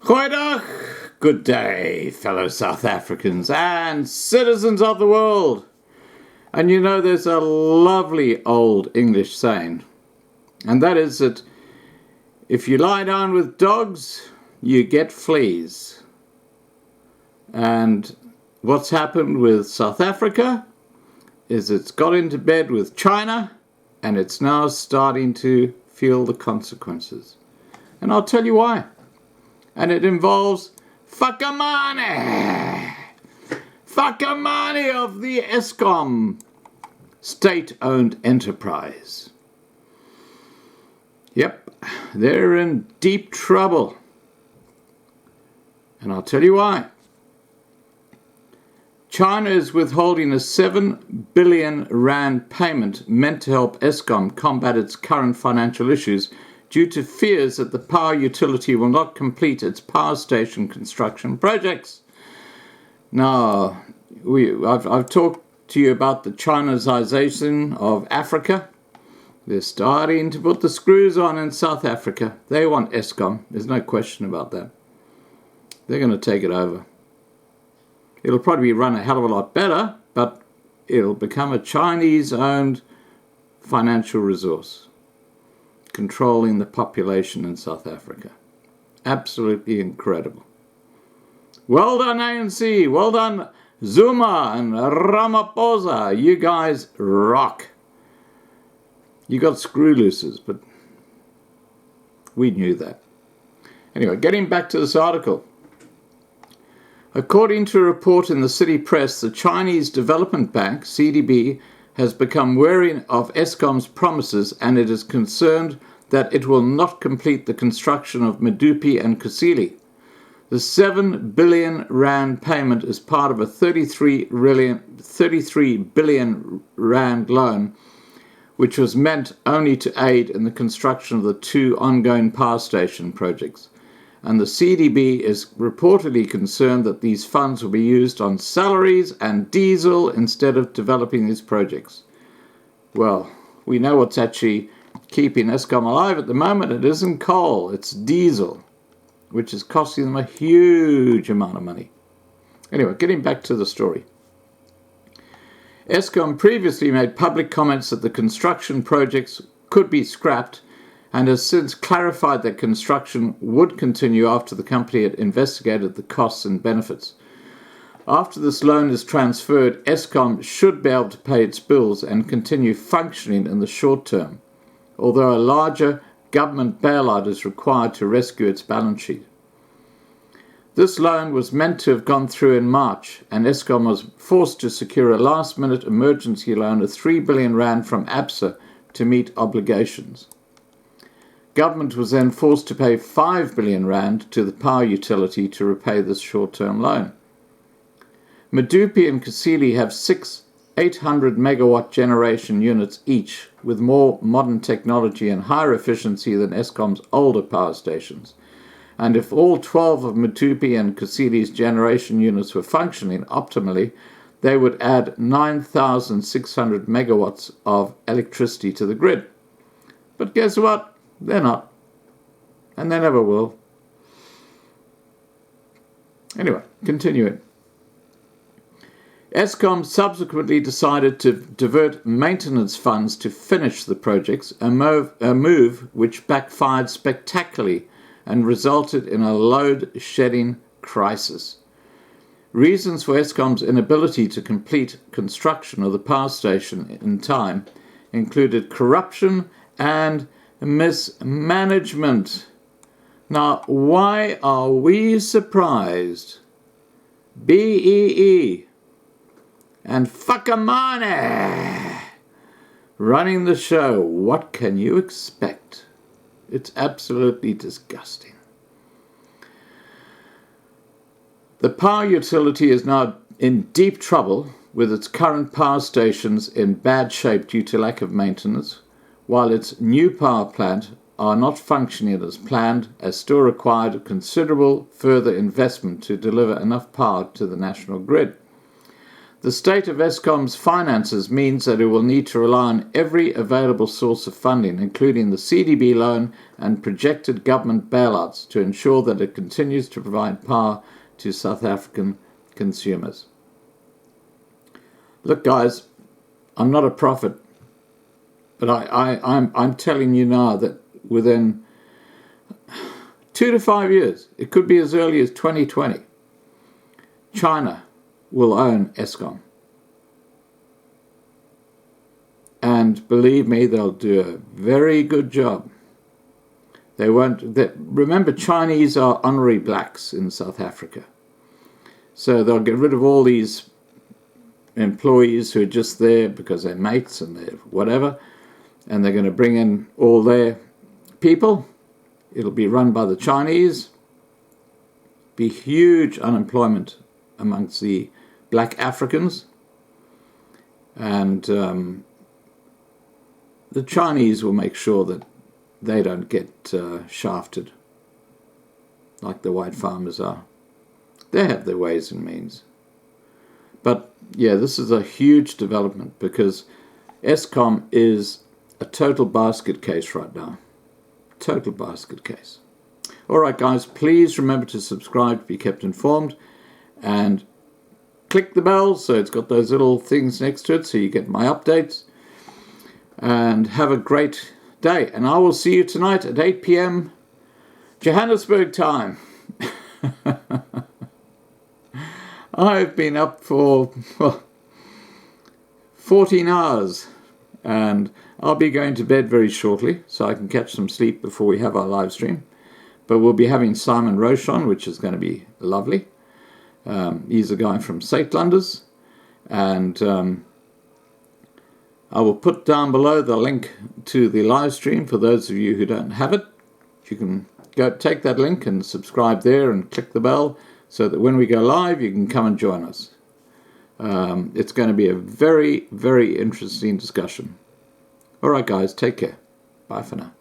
Goeiedag, good day, fellow South Africans and citizens of the world. And you know, there's a lovely old English saying, and that is that if you lie down with dogs, you get fleas. And what's happened with South Africa is it's got into bed with China and it's now starting to feel the consequences. And I'll tell you why. And it involves Fakamane of the Eskom state-owned enterprise. Yep, they're in deep trouble. And I'll tell you why. China is withholding a 7 billion rand payment meant to help Eskom combat its current financial issues due to fears that the power utility will not complete its power station construction projects. Now, I've talked to you about the Chinization of Africa. They're starting to put the screws on in South Africa. They want Eskom. There's no question about that. They're going to take it over. It'll probably run a hell of a lot better, but it'll become a Chinese-owned financial resource, controlling the population in South Africa. Absolutely incredible. Well done, ANC. Well done, Zuma and Ramaphosa. You guys rock. You got screw looses, but we knew that. Anyway, getting back to this article. According to a report in the city press, the Chinese Development Bank, CDB, has become wary of Eskom's promises, and it is concerned that it will not complete the construction of Medupi and Kusile. The 7 billion rand payment is part of a 33 billion rand loan, which was meant only to aid in the construction of the two ongoing power station projects. And the CDB is reportedly concerned that these funds will be used on salaries and diesel instead of developing these projects. Well, we know what's actually keeping Eskom alive at the moment. It isn't coal, it's diesel, which is costing them a huge amount of money. Anyway, getting back to the story. Eskom previously made public comments that the construction projects could be scrapped and has since clarified that construction would continue after the company had investigated the costs and benefits. After this loan is transferred, Eskom should be able to pay its bills and continue functioning in the short term, although a larger government bailout is required to rescue its balance sheet. This loan was meant to have gone through in March, and Eskom was forced to secure a last-minute emergency loan of 3 billion rand from ABSA to meet obligations. Government was then forced to pay 5 billion rand to the power utility to repay this short-term loan. Medupi and Kusile have 6 800-megawatt generation units each, with more modern technology and higher efficiency than Eskom's older power stations. And if all 12 of Medupi and Kusile's generation units were functioning optimally, they would add 9,600 megawatts of electricity to the grid. But guess what? They're not. And they never will. Anyway, continuing. Eskom subsequently decided to divert maintenance funds to finish the projects, a move which backfired spectacularly and resulted in a load-shedding crisis. Reasons for Eskom's inability to complete construction of the power station in time included corruption and mismanagement. Now, why are we surprised? BEE and Fakamane running the show. What can you expect? It's absolutely disgusting. The power utility is now in deep trouble with its current power stations in bad shape due to lack of maintenance, while its new power plant are not functioning as planned, as still required considerable further investment to deliver enough power to the national grid. The state of Eskom's finances means that it will need to rely on every available source of funding, including the CDB loan and projected government bailouts, to ensure that it continues to provide power to South African consumers. Look, guys, I'm not a prophet, but I'm telling you now that within 2 to 5 years, it could be as early as 2020, China will own Eskom. And believe me, they'll do a very good job. They won't. Remember, Chinese are honorary blacks in South Africa. So they'll get rid of all these employees who are just there because they're mates and they're whatever, and they're going to bring in all their people. It'll be run by the Chinese. Be huge unemployment amongst the black Africans, and the Chinese will make sure that they don't get shafted like the white farmers are. They have their ways and means. But yeah, this is a huge development because Eskom is a total basket case right now. Total basket case. All right, guys, please remember to subscribe to be kept informed, and click the bell so it's got those little things next to it so you get my updates. And have a great day. And I will see you tonight at 8 p.m. Johannesburg time. I've been up for 14 hours, and I'll be going to bed very shortly so I can catch some sleep before we have our live stream. But we'll be having Simon Roche on, which is going to be lovely. He's a guy from Saitlanders, and I will put down below the link to the live stream for those of you who don't have it. You can go take that link and subscribe there and click the bell so that when we go live you can come and join us. It's going to be a very, very interesting discussion. All right, guys, take care. Bye for now.